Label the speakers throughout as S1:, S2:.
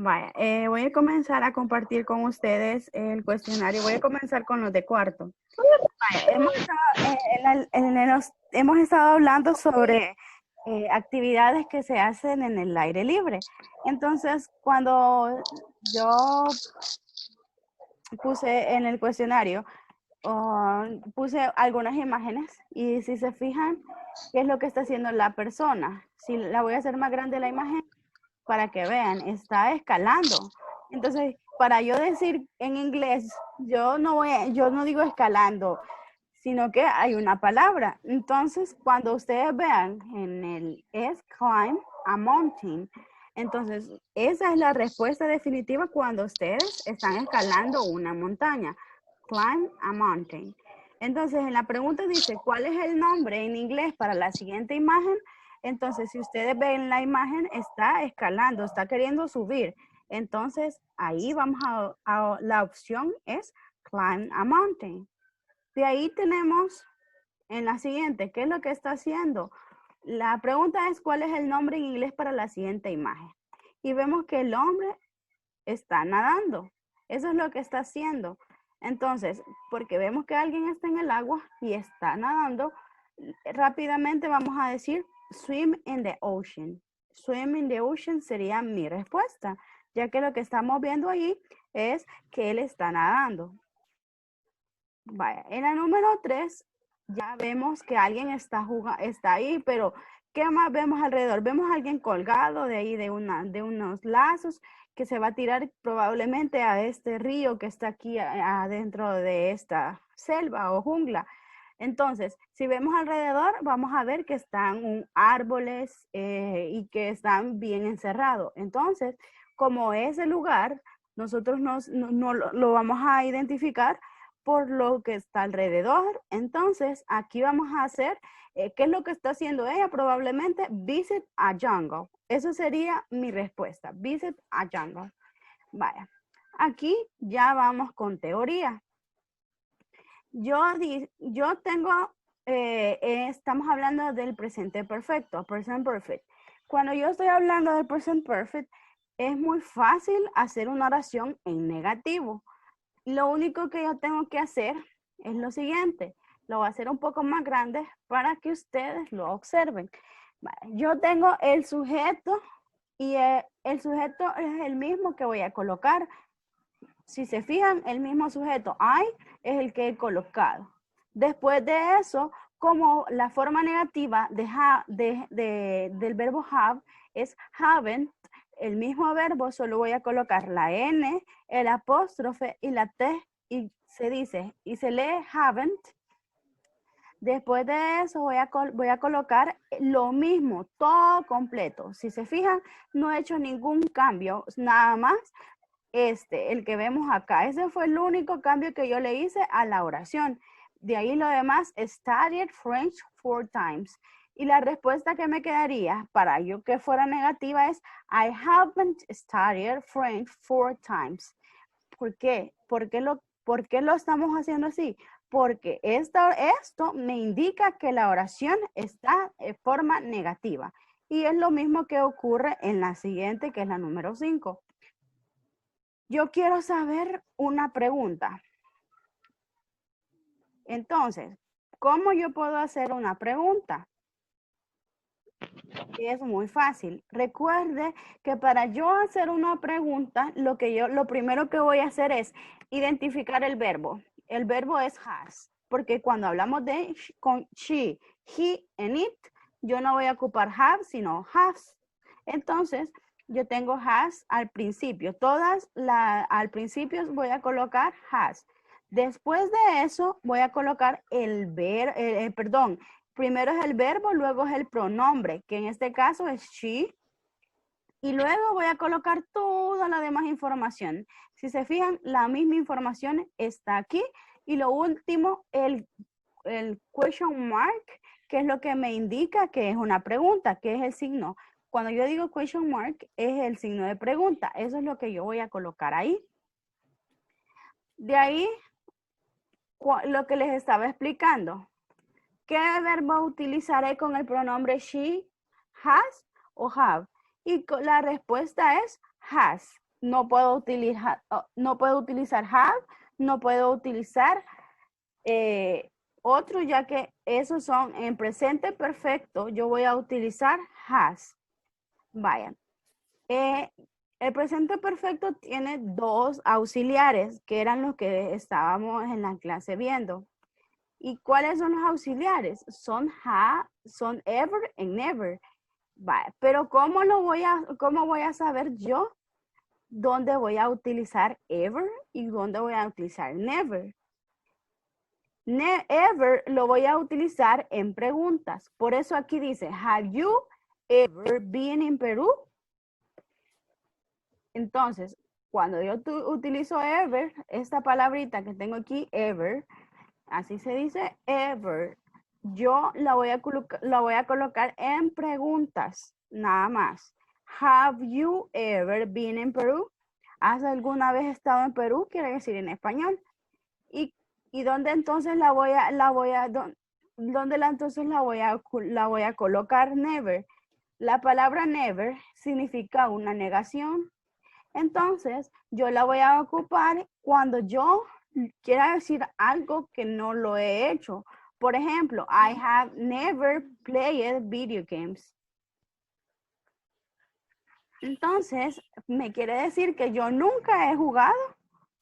S1: Vaya, voy a comenzar a compartir con ustedes el cuestionario. Voy a comenzar con los de cuarto. Vaya, hemos estado hablando sobre actividades que se hacen en el aire libre. Entonces, cuando yo puse en el cuestionario, puse algunas imágenes y si se fijan, ¿qué es lo que está haciendo la persona? Si la voy a hacer más grande la imagen para que vean, está escalando. Entonces, para yo decir en inglés, yo no digo escalando, sino que hay una palabra. Entonces, cuando ustedes vean en el es climb a mountain, entonces esa es la respuesta definitiva cuando ustedes están escalando una montaña. Climb a mountain. Entonces, en la pregunta dice, ¿cuál es el nombre en inglés para la siguiente imagen? Entonces, si ustedes ven la imagen, está escalando, está queriendo subir. Entonces, ahí vamos la opción es climb a mountain. De ahí tenemos en la siguiente, ¿qué es lo que está haciendo? La pregunta es, ¿cuál es el nombre en inglés para la siguiente imagen? Y vemos que el hombre está nadando. Eso es lo que está haciendo. Entonces, porque vemos que alguien está en el agua y está nadando, rápidamente vamos a decir swim in the ocean. Swim in the ocean sería mi respuesta, ya que lo que estamos viendo ahí es que él está nadando. Vaya, en la número 3 ya vemos que alguien está ahí, pero ¿qué más vemos alrededor? Vemos a alguien colgado de ahí de unos lazos que se va a tirar probablemente a este río que está aquí adentro de esta selva o jungla. Entonces, si vemos alrededor, vamos a ver que están árboles y que están bien encerrados. Entonces, como ese lugar, nosotros no lo vamos a identificar por lo que está alrededor. Entonces, aquí vamos a hacer, ¿qué es lo que está haciendo ella? Probablemente visit a jungle. Eso sería mi respuesta, visit a jungle. Vaya, aquí ya vamos con teoría. Yo tengo, estamos hablando del presente perfecto, present perfect. Cuando yo estoy hablando del present perfect, es muy fácil hacer una oración en negativo. Lo único que yo tengo que hacer es lo siguiente. Lo voy a hacer un poco más grande para que ustedes lo observen. Yo tengo el sujeto y el sujeto es el mismo que voy a colocar. Si se fijan, el mismo sujeto I es el que he colocado. Después de eso, como la forma negativa del verbo have es haven't, el mismo verbo solo voy a colocar la N, el apóstrofe y la T y se dice, y se lee haven't. Después de eso voy a colocar lo mismo, todo completo. Si se fijan, no he hecho ningún cambio, nada más el que vemos acá. Ese fue el único cambio que yo le hice a la oración. De ahí lo demás, studied French 4 times. Y la respuesta que me quedaría para yo que fuera negativa es I haven't studied French 4 times. ¿Por qué? ¿Por qué lo estamos haciendo así? Porque esto me indica que la oración está en forma negativa. Y es lo mismo que ocurre en la siguiente, que es la número 5. Yo quiero saber una pregunta. Entonces, ¿cómo yo puedo hacer una pregunta? Es muy fácil. Recuerde que para yo hacer una pregunta, lo primero que voy a hacer es identificar el verbo. El verbo es has, porque cuando hablamos de con she, he and it, yo no voy a ocupar have, sino has. Entonces, yo tengo has al principio. Al principio voy a colocar has. Después de eso, voy a colocar primero es el verbo, luego es el pronombre, que en este caso es she. Y luego voy a colocar toda la demás información. Si se fijan, la misma información está aquí. Y lo último, el question mark, que es lo que me indica que es una pregunta, que es el signo. Cuando yo digo question mark, es el signo de pregunta. Eso es lo que yo voy a colocar ahí. De ahí, lo que les estaba explicando. ¿Qué verbo utilizaré con el pronombre she, has o have? Y la respuesta es has. no puedo utilizar have, no puedo utilizar otro, ya que esos son en presente perfecto. Yo voy a utilizar has. Vaya. El presente perfecto tiene dos auxiliares, que eran los que estábamos en la clase viendo. ¿Y cuáles son los auxiliares? Son son ever y never. Vaya, pero ¿cómo voy a saber yo dónde voy a utilizar ever y dónde voy a utilizar never? Ever lo voy a utilizar en preguntas. Por eso aquí dice, have you ever been in Peru? Entonces, cuando yo utilizo ever, esta palabrita que tengo aquí, ever, así se dice ever, yo la voy a colocar en preguntas, nada más. Have you ever been in Peru? ¿Has alguna vez estado en Perú? Quiere decir en español. ¿Y dónde entonces la voy a colocar? Never. La palabra never significa una negación. Entonces, yo la voy a ocupar cuando yo quiera decir algo que no lo he hecho. Por ejemplo, I have never played video games. Entonces, me quiere decir que yo nunca he jugado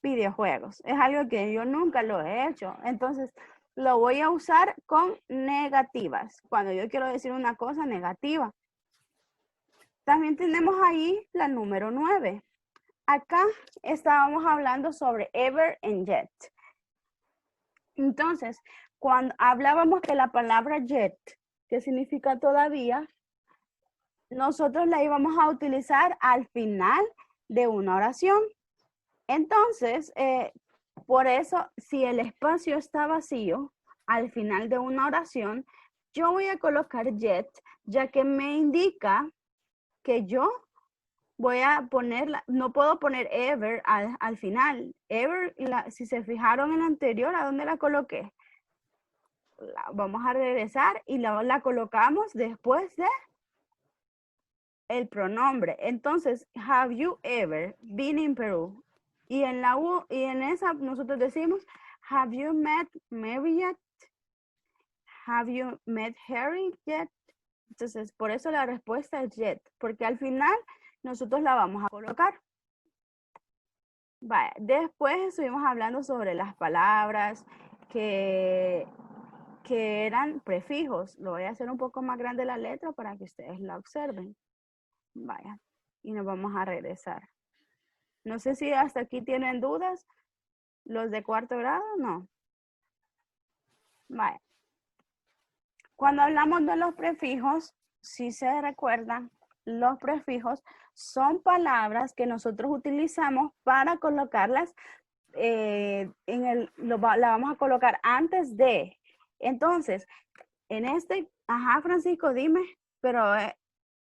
S1: videojuegos. Es algo que yo nunca lo he hecho. Entonces, lo voy a usar con negativas. Cuando yo quiero decir una cosa negativa. También tenemos ahí la número 9. Acá estábamos hablando sobre ever and yet. Entonces, cuando hablábamos de la palabra yet, que significa todavía, nosotros la íbamos a utilizar al final de una oración. Entonces, por eso, si el espacio está vacío al final de una oración, yo voy a colocar yet, ya que me indica que yo voy a ponerla, no puedo poner ever al final. Ever, si se fijaron en la anterior, ¿a dónde la coloqué? Vamos a regresar y la colocamos después de el pronombre. Entonces, have you ever been in Peru? Y en esa nosotros decimos, have you met Mary yet? Have you met Harry yet? Entonces, por eso la respuesta es yet, porque al final nosotros la vamos a colocar. Vale. Después estuvimos hablando sobre las palabras que eran prefijos. Lo voy a hacer un poco más grande la letra para que ustedes la observen. Vaya. Y nos vamos a regresar. No sé si hasta aquí tienen dudas. ¿Los de cuarto grado? No. Vaya. Cuando hablamos de los prefijos, si se recuerdan, los prefijos son palabras que nosotros utilizamos para colocarlas la vamos a colocar antes de. Entonces, en ajá, Francisco, dime, pero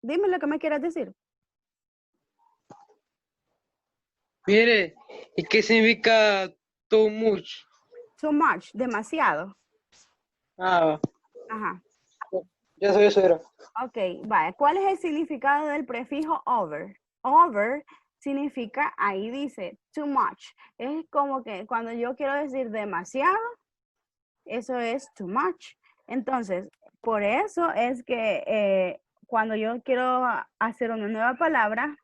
S1: dime lo que me quieras decir.
S2: Mire, ¿y qué significa too much?
S1: Too much, demasiado.
S2: Ah,
S1: Ajá.
S2: ya sabía eso era.
S1: Ok, vaya. ¿Cuál es el significado del prefijo over? Over significa, ahí dice, too much. Es como que cuando yo quiero decir demasiado, eso es too much. Entonces, por eso es que cuando yo quiero hacer una nueva palabra,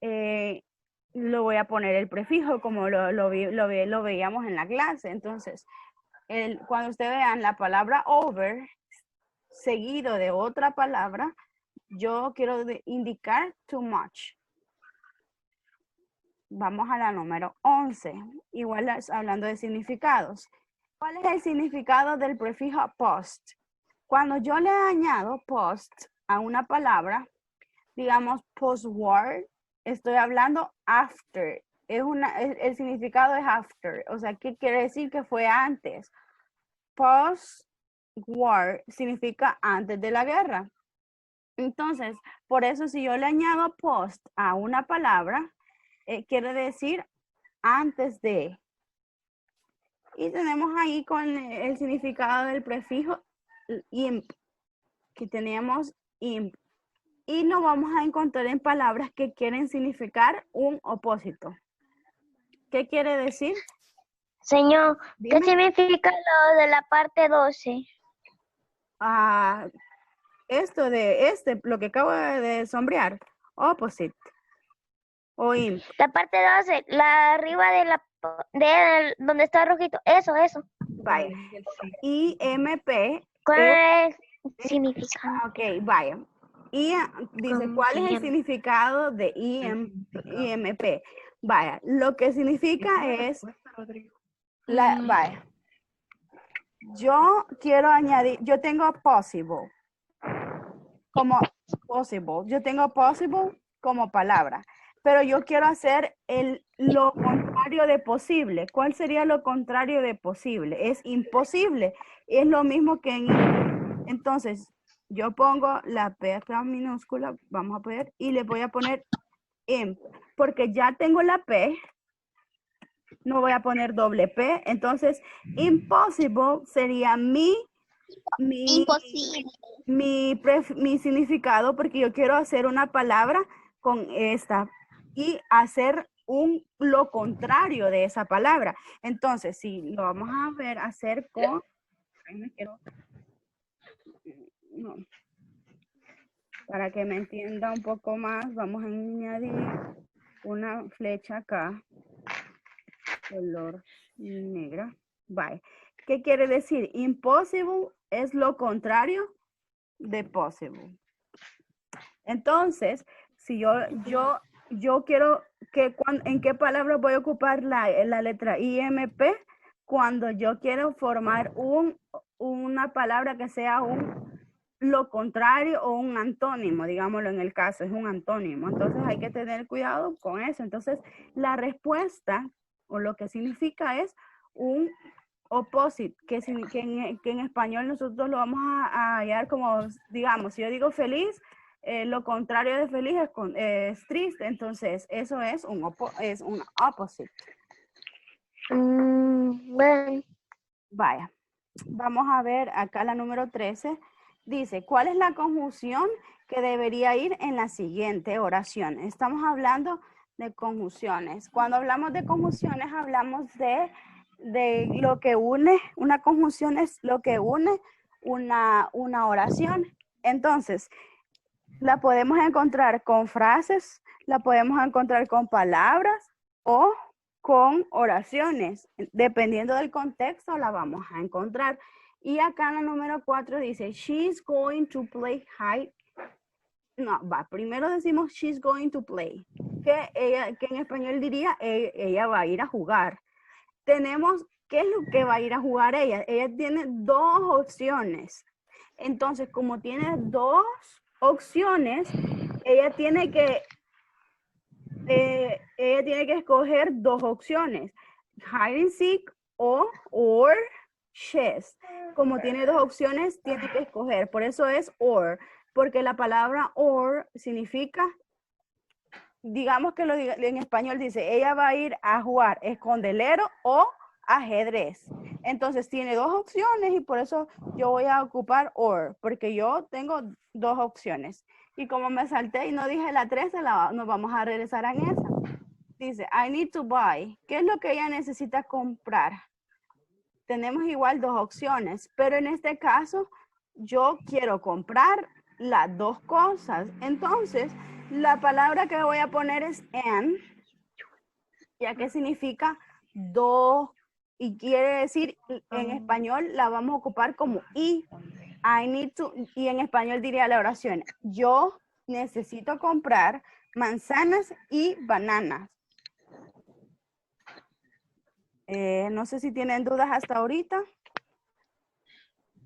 S1: lo voy a poner el prefijo como lo veíamos en la clase. Entonces, cuando ustedes vean la palabra over seguido de otra palabra, yo quiero indicar too much. Vamos a la número 11. Igual hablando de significados. ¿Cuál es el significado del prefijo post? Cuando yo le añado post a una palabra, digamos post-war, estoy hablando after. El significado es after. O sea, ¿qué quiere decir? Que fue antes. Post-war significa antes de la guerra. Entonces, por eso si yo le añado post a una palabra, quiere decir antes de. Y tenemos ahí con el significado del prefijo imp, que teníamos imp. y nos vamos a encontrar en palabras que quieren significar un opósito. ¿Qué quiere decir?
S3: Señor, ¿qué
S1: Dime.
S3: significa lo de la parte 12?
S1: Esto de lo que acabo de sombrear, opposite o imp.
S3: La parte 12, la arriba de donde está rojito. Eso.
S1: Vaya. IMP.
S3: ¿Cuál significa?
S1: Ok, vaya. Y dice, ¿cuál es el significado de IMP? Vaya, lo que significa es, vaya, yo quiero añadir, yo tengo possible como possible, yo tengo possible como palabra, pero yo quiero hacer lo contrario de posible. ¿Cuál sería lo contrario de posible? Es imposible. Es lo mismo que entonces, yo pongo la P acá minúscula, vamos a poner, y le voy a poner imp, porque ya tengo la P, no voy a poner doble P, entonces impossible sería
S3: Imposible.
S1: mi significado, porque yo quiero hacer una palabra con esta y hacer lo contrario de esa palabra. Entonces, si lo vamos a ver, hacer con... No. Para que me entienda un poco más, vamos a añadir una flecha acá, color negra. Bye. ¿Qué quiere decir? Impossible es lo contrario de possible. Entonces, si yo quiero que en qué palabra voy a ocupar la letra IMP cuando yo quiero formar una palabra que sea lo contrario o un antónimo, digámoslo en el caso, es un antónimo. Entonces hay que tener cuidado con eso. Entonces la respuesta o lo que significa es un opposite, que en español nosotros lo vamos a hallar como, digamos, si yo digo feliz, lo contrario de feliz es triste. Entonces eso es un opposite.
S3: Bueno.
S1: Vaya, vamos a ver acá la número 13. Dice, ¿cuál es la conjunción que debería ir en la siguiente oración? Estamos hablando de conjunciones. Cuando hablamos de conjunciones, hablamos de lo que une, una conjunción es lo que une una oración. Entonces, la podemos encontrar con frases, la podemos encontrar con palabras o con oraciones. Dependiendo del contexto, la vamos a encontrar. Y acá en la número 4 dice, she's going to play hide. No, primero decimos she's going to play, que en español diría ella va a ir a jugar. Tenemos, ¿qué es lo que va a ir a jugar ella? Ella tiene dos opciones. Entonces, como tiene dos opciones, ella tiene que escoger dos opciones, hide and seek or chess. Como tiene dos opciones, tiene que escoger. Por eso es or, porque la palabra or significa, digamos que lo diga, en español dice, ella va a ir a jugar escondelero o ajedrez. Entonces tiene dos opciones y por eso yo voy a ocupar or, porque yo tengo dos opciones. Y como me salté y no dije la 13, nos vamos a regresar en esa. Dice, I need to buy. ¿Qué es lo que ella necesita comprar? Tenemos igual dos opciones, pero en este caso yo quiero comprar las dos cosas. Entonces, la palabra que voy a poner es and, ya que significa dos, y quiere decir, en español la vamos a ocupar como y. I need to, y en español diría la oración, yo necesito comprar manzanas y bananas. No sé si tienen dudas hasta ahorita.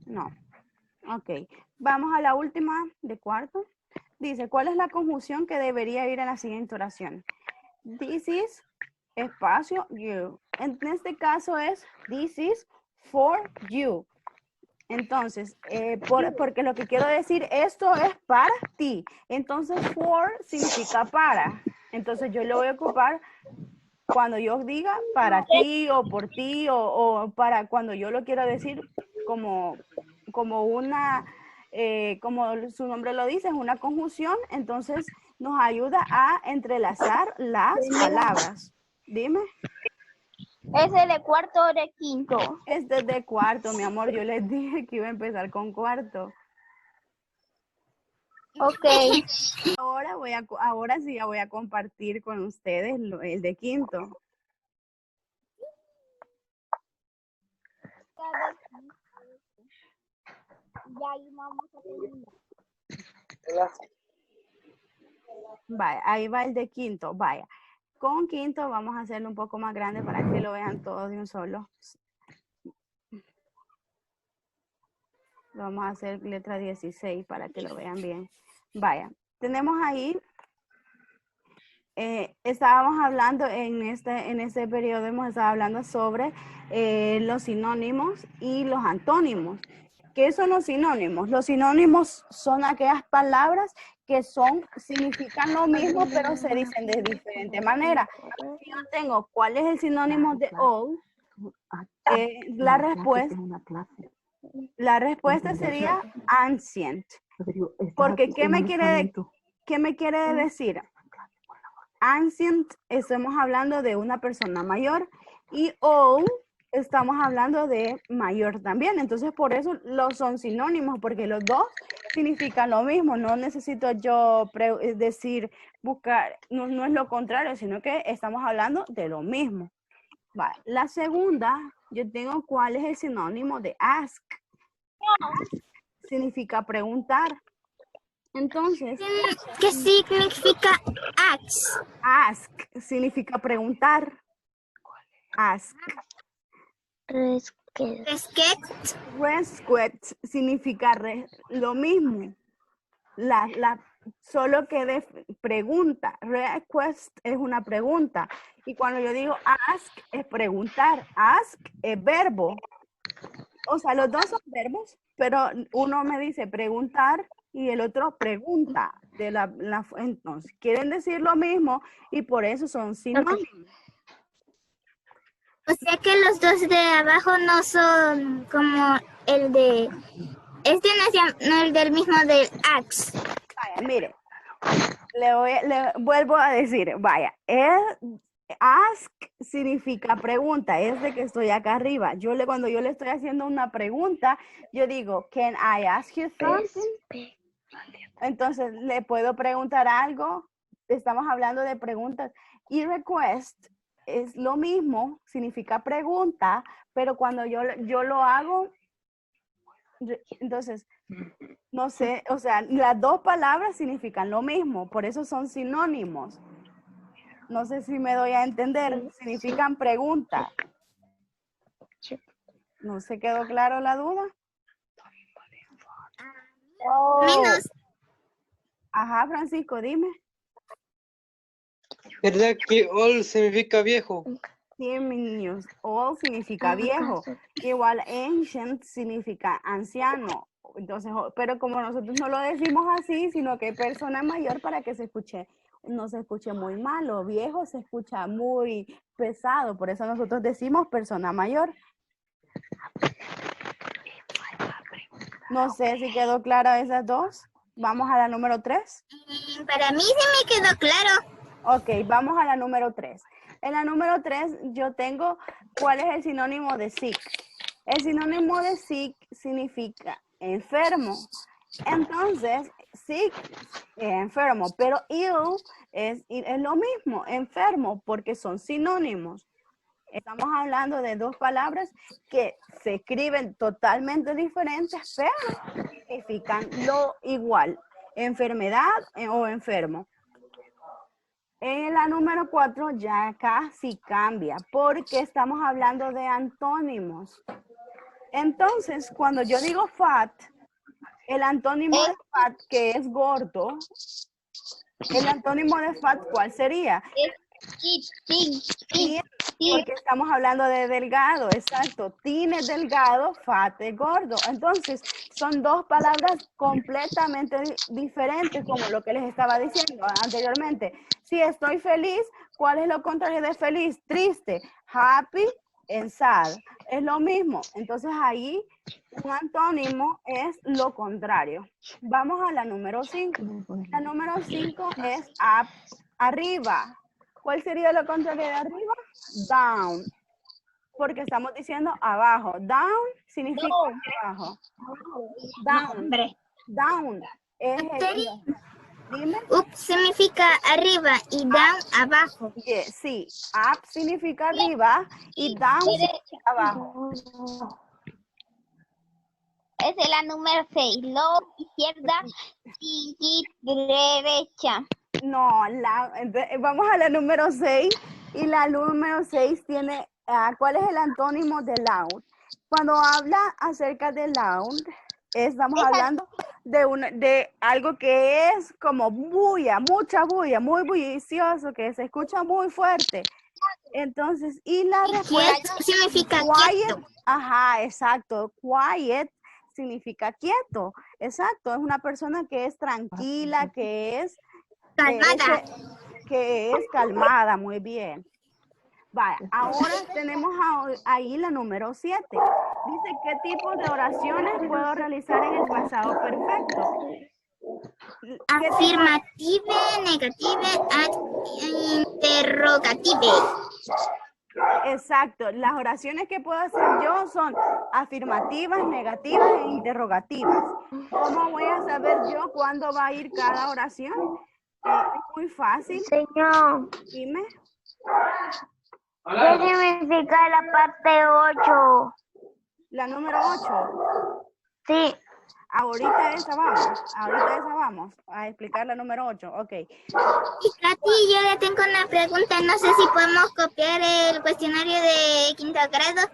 S1: No. Ok. Vamos a la última de cuarto. Dice, ¿cuál es la conjunción que debería ir en la siguiente oración? This is, espacio, you. En este caso es, this is for you. Entonces, porque lo que quiero decir, esto es para ti. Entonces, for significa para. Entonces, yo lo voy a ocupar cuando yo diga para ti o por ti o para cuando yo lo quiero decir como una como su nombre lo dice, es una conjunción, entonces nos ayuda a entrelazar las palabras. Dime.
S4: ¿Es de cuarto o de quinto?
S1: Este es de cuarto, mi amor. Yo les dije que iba a empezar con cuarto.
S4: Ok.
S1: Ahora sí ya voy a compartir con ustedes el de quinto.
S4: Ya ahí vamos a terminar.
S1: Vaya, ahí va el de quinto. Vaya. Con quinto vamos a hacerlo un poco más grande para que lo vean todos de un solo. Lo vamos a hacer letra 16 para que lo vean bien. Vaya, tenemos ahí, estábamos hablando en este periodo, hemos estado hablando sobre los sinónimos y los antónimos. ¿Qué son los sinónimos? Los sinónimos son aquellas palabras que significan lo mismo, pero se dicen de diferente manera. Si yo tengo, ¿cuál es el sinónimo de old? La respuesta sería ancient. Porque, ¿qué me quiere decir? Ancient, estamos hablando de una persona mayor, y old, estamos hablando de mayor también. Entonces, por eso los son sinónimos, porque los dos significan lo mismo. No necesito yo buscar, no es lo contrario, sino que estamos hablando de lo mismo. Vale. La segunda, yo tengo cuál es el sinónimo de ask. Ask significa preguntar. Entonces,
S4: ¿qué significa ask?
S1: Ask significa preguntar. Ask. Request significa lo mismo. Solo que de pregunta. Request es una pregunta. Y cuando yo digo ask, es preguntar. Ask es verbo. O sea, los dos son verbos, pero uno me dice preguntar y el otro pregunta. Entonces, quieren decir lo mismo y por eso son sinónimos.
S4: O sea que los dos de abajo no son como el de... Este no es el del mismo del ask.
S1: Vaya, mire, le vuelvo a decir, vaya, ask significa pregunta, es de que estoy acá arriba. Cuando yo le estoy haciendo una pregunta, yo digo, can I ask you something? Entonces, ¿le puedo preguntar algo? Estamos hablando de preguntas. Y request es lo mismo, significa pregunta, pero cuando yo lo hago, entonces, no sé, o sea, las dos palabras significan lo mismo, por eso son sinónimos. No sé si me doy a entender, significan pregunta. ¿No se quedó claro la duda?
S4: Menos.
S1: Ajá, Francisco, dime.
S2: ¿Verdad que old significa viejo?
S1: Sí, mis niños, old significa viejo. Igual ancient significa anciano. Entonces, pero como nosotros no lo decimos así, sino que persona mayor para que no se escuche muy malo. Viejo se escucha muy pesado, por eso nosotros decimos persona mayor. No sé si quedó clara esas dos. Vamos a la número 3.
S4: Para mí sí me quedó claro.
S1: Ok, vamos a la número 3. En la número 3 yo tengo, ¿cuál es el sinónimo de sick? El sinónimo de sick significa enfermo. Entonces, sick es enfermo, pero ill es lo mismo, enfermo, porque son sinónimos. Estamos hablando de dos palabras que se escriben totalmente diferentes, pero significan lo igual, enfermedad o enfermo. En la número 4 ya casi cambia porque estamos hablando de antónimos. Entonces, cuando yo digo fat, el antónimo de fat, que es gordo, el antónimo de fat, ¿cuál sería? Thin, porque estamos hablando de delgado, exacto. Thin es delgado, fat es gordo. Entonces, son dos palabras completamente diferentes, como lo que les estaba diciendo anteriormente. Si estoy feliz, ¿cuál es lo contrario de feliz? Triste. Happy en sad. Es lo mismo. Entonces ahí un antónimo es lo contrario. Vamos a la número 5. La número 5 es up, arriba. ¿Cuál sería lo contrario de arriba? Down. Porque estamos diciendo abajo. Down significa abajo. Down. Down. Dime.
S4: Up significa arriba y down abajo.
S1: Yes, sí. Up significa arriba y down significa abajo.
S5: Esa es la número 6. Low, izquierda, y derecha.
S1: No, vamos a la número 6. Y la número 6 tiene, ¿cuál es el antónimo de loud? Cuando habla acerca de loud, estamos hablando de algo que es como bulla, mucha bulla, muy bullicioso, que se escucha muy fuerte. Entonces, y la respuesta
S4: significa
S1: quiet.
S4: quieto.
S1: Ajá, exacto. Quiet significa quieto. Exacto. Es una persona que es tranquila, que es
S4: Calmada.
S1: que es calmada. Muy bien. Vaya, ahora tenemos ahí la número 7. Dice, ¿qué tipo de oraciones puedo realizar en el pasado perfecto?
S4: Afirmative, negative, interrogative.
S1: Exacto. Las oraciones que puedo hacer yo son afirmativas, negativas e interrogativas. ¿Cómo voy a saber yo cuándo va a ir cada oración? Es muy fácil.
S3: Señor,
S1: Dime.
S3: ¿qué significa la parte 8?
S1: La número 8.
S3: Sí.
S1: Ahorita esa vamos a explicar la número 8. Ok.
S4: Y Katy, yo le tengo una pregunta. No sé si podemos copiar el cuestionario de quinto grado.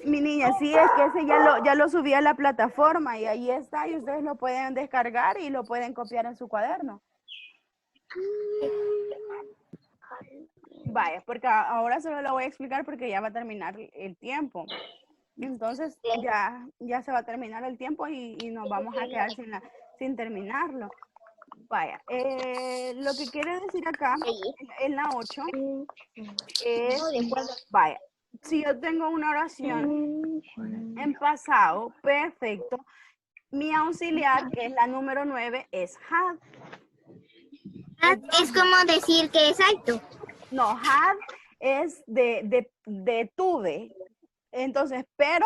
S1: Mi niña, sí, es que ese ya lo subí a la plataforma y ahí está, y ustedes lo pueden descargar y lo pueden copiar en su cuaderno. Vaya, porque ahora solo lo voy a explicar porque ya va a terminar el tiempo. Entonces ya se va a terminar el tiempo y nos vamos a quedar sin terminarlo. Vaya, lo que quiere decir acá en la 8 es, vaya, si yo tengo una oración en pasado perfecto, mi auxiliar, que es la número 9, es had.
S4: Es como decir que es alto.
S1: No, had es de tuve. Entonces, pero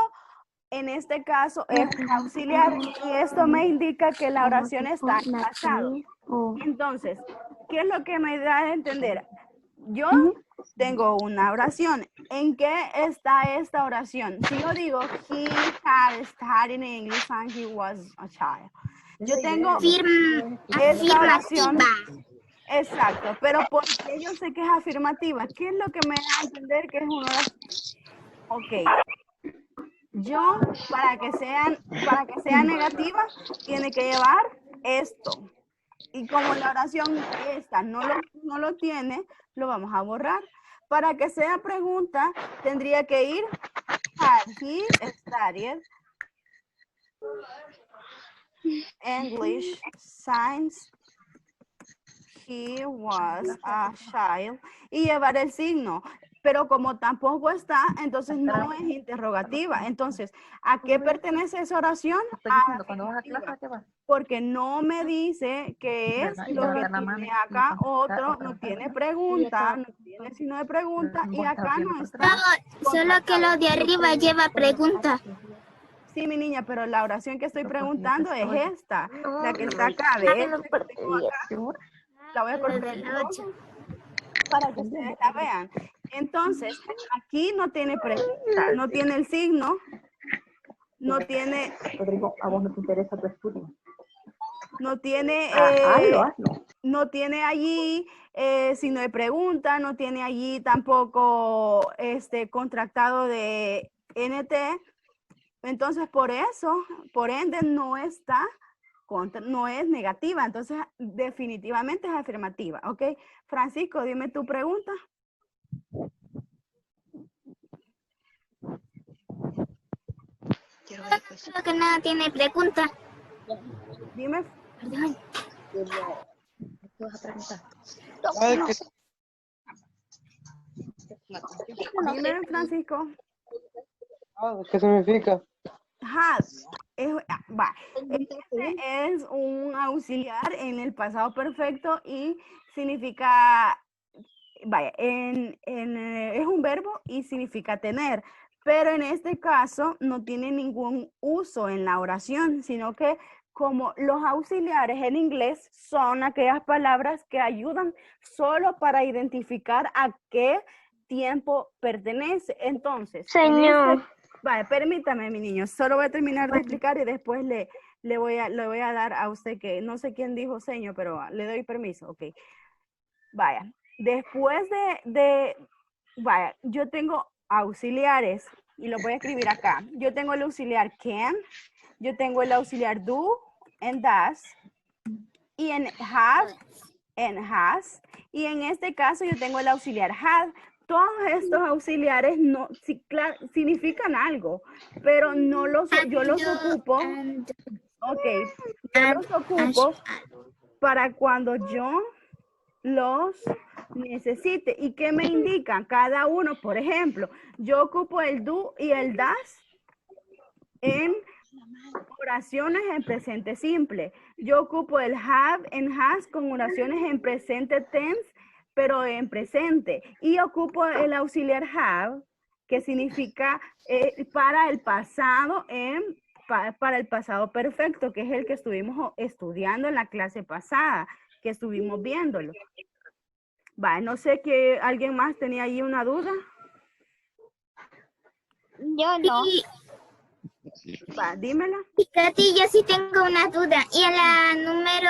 S1: en este caso es auxiliar y esto me indica que la oración está en pasado. Entonces, ¿qué es lo que me da a entender? Yo tengo una oración. ¿En qué está esta oración? Si yo digo, he had studied English and he was a child. Yo tengo esta oración. Exacto, pero porque yo sé que es afirmativa, ¿qué es lo que me da a entender que es una oración? Ok. Yo, para que sea negativa, tiene que llevar esto. Y como la oración esta no lo tiene, lo vamos a borrar. Para que sea pregunta, tendría que ir had he studied English, science, he was a child, y llevar el signo. Pero como tampoco está, entonces no es interrogativa. Entonces, ¿a qué pertenece esa oración? Porque no me dice que es lo que tiene acá otro, no tiene pregunta, no tiene signo de pregunta, y acá no está.
S4: Solo que lo de arriba lleva pregunta.
S1: Sí, mi niña, pero la oración que estoy preguntando es esta, la que está acá, ¿ves? La voy a cortar para que ustedes la vean. Entonces, aquí no tiene pregunta, no tiene el signo, no tiene...
S6: Rodrigo, a vos no te interesa tu estudio.
S1: No tiene...
S6: hazlo.
S1: No tiene allí signo de pregunta, no tiene allí tampoco contractado de NT. Entonces, por eso, por ende, no está... no es negativa, entonces definitivamente es afirmativa, ¿ok? Francisco, dime tu pregunta.
S4: Creo que nada tiene pregunta.
S1: Dime.
S4: Perdón.
S2: Ay, que
S1: Dime, Francisco.
S2: ¿Qué significa?
S1: Has. Es un auxiliar en el pasado perfecto y significa, es un verbo y significa tener, pero en este caso no tiene ningún uso en la oración, sino que como los auxiliares en inglés son aquellas palabras que ayudan solo para identificar a qué tiempo pertenece. Entonces,
S3: Señor.
S1: permítame, mi niño, solo voy a terminar de explicar y después le voy a dar a usted que no sé quién dijo señor, pero le doy permiso, ok. Vaya, después yo tengo auxiliares y lo voy a escribir acá. Yo tengo el auxiliar can, yo tengo el auxiliar do and does, y en have and has, y en este caso yo tengo el auxiliar had. Todos estos auxiliares no significan algo, pero no yo los ocupo. Ok, yo los ocupo para cuando yo los necesite. ¿Y qué me indican? Cada uno, por ejemplo, yo ocupo el do y el das en oraciones en presente simple. Yo ocupo el have and has con oraciones en presente tense, pero en presente. Y ocupo el auxiliar have, que significa para el pasado para el pasado perfecto, que es el que estuvimos estudiando en la clase pasada, que estuvimos viéndolo. No sé que alguien más tenía ahí una duda.
S5: Yo no.
S1: Dímela.
S4: Y Katy, yo sí tengo una duda. Y en la número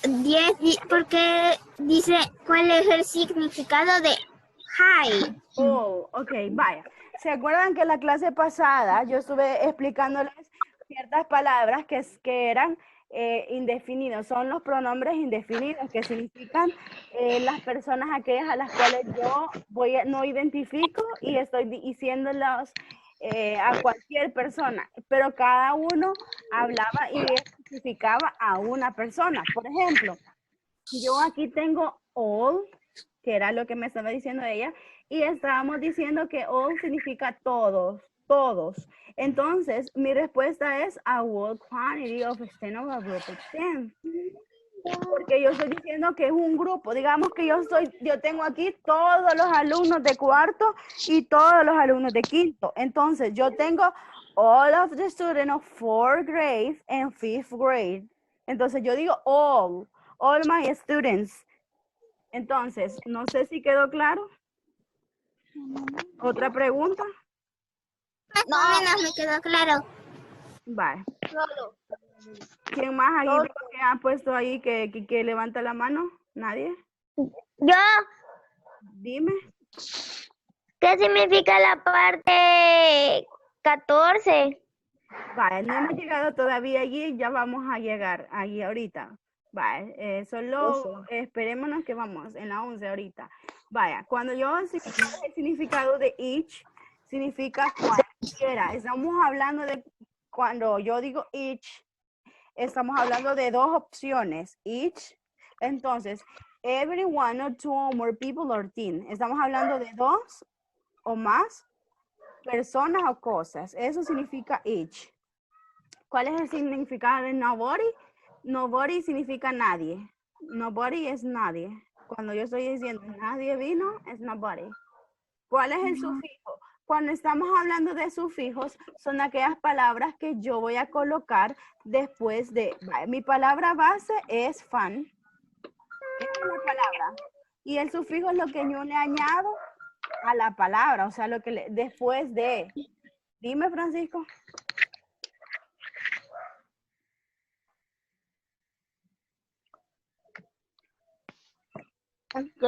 S4: 10, ¿por qué dice cuál es el significado de hi?
S1: Oh, ok, vaya. ¿Se acuerdan que en la clase pasada yo estuve explicándoles ciertas palabras que eran indefinidos? Son los pronombres indefinidos, que significan las personas aquellas a las cuales yo no identifico y estoy diciéndolos a cualquier persona, pero cada uno hablaba y identificaba a una persona. Por ejemplo, yo aquí tengo all, que era lo que me estaba diciendo ella, y estábamos diciendo que all significa todos, todos. Entonces, mi respuesta es a whole quantity of extent of a group of 10. Porque yo estoy diciendo que es un grupo. Digamos que yo tengo aquí todos los alumnos de cuarto y todos los alumnos de quinto. Entonces, yo tengo all of the students of 4th grade and 5th grade. Entonces, yo digo all my students. Entonces, no sé si quedó claro. ¿Otra pregunta?
S4: Más o menos me quedó claro.
S1: Vale.
S5: Solo.
S1: ¿Quién más ahí veo que ha puesto ahí que levanta la mano? ¿Nadie?
S3: Yo,
S1: Dime.
S3: ¿qué significa la parte 14?
S1: Vale, no hemos llegado todavía allí, ya vamos a llegar allí ahorita. Vale, solo esperémonos que vamos en la 11 ahorita. Vaya, cuando yo el significado de each, significa cualquiera. Estamos hablando de, cuando yo digo each, estamos hablando de dos opciones, each. Entonces, every one or two or more people or team. Estamos hablando de dos o más personas o cosas. Eso significa each. ¿Cuál es el significado de nobody? Nobody significa nadie. Nobody es nadie. Cuando yo estoy diciendo nadie vino, es nobody. ¿Cuál es el sufijo? Cuando estamos hablando de sufijos, son aquellas palabras que yo voy a colocar después de... Mi palabra base es fun. Esa es la palabra. Y el sufijo es lo que yo le añado a la palabra, o sea, lo que después de... Dime, Francisco.
S5: Ok.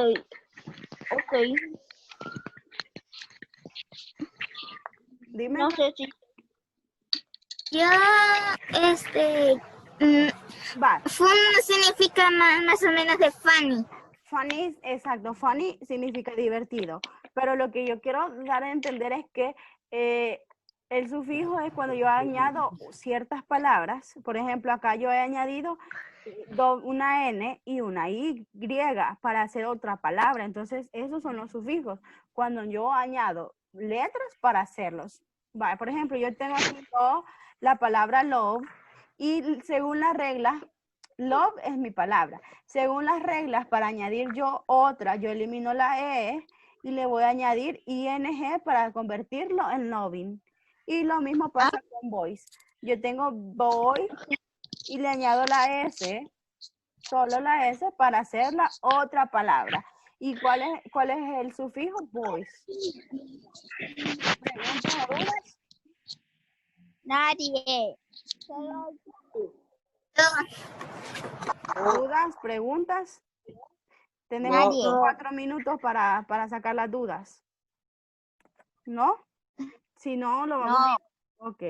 S1: Dime.
S5: No sé si.
S4: Yo,
S1: Va.
S4: fun significa más o menos de funny.
S1: Funny, exacto. Funny significa divertido. Pero lo que yo quiero dar a entender es que el sufijo es cuando yo añado ciertas palabras. Por ejemplo, acá yo he añadido una N y una Y para hacer otra palabra. Entonces, esos son los sufijos. Cuando yo añado letras para hacerlos. Vale, por ejemplo, yo tengo aquí la palabra love y según las reglas, love es mi palabra. Según las reglas, para añadir yo otra, yo elimino la E y le voy a añadir ing para convertirlo en loving. Y lo mismo pasa con boys. Yo tengo boy y le añado la S, solo la S para hacer la otra palabra. ¿Y cuál es el sufijo? Boys. ¿Preguntas o dudas?
S5: Nadie. Solo
S1: ¿Dudas? ¿Preguntas? Tenemos
S5: Nadie.
S1: 4 minutos para sacar las dudas. ¿No? Si no, lo vamos a... Ok.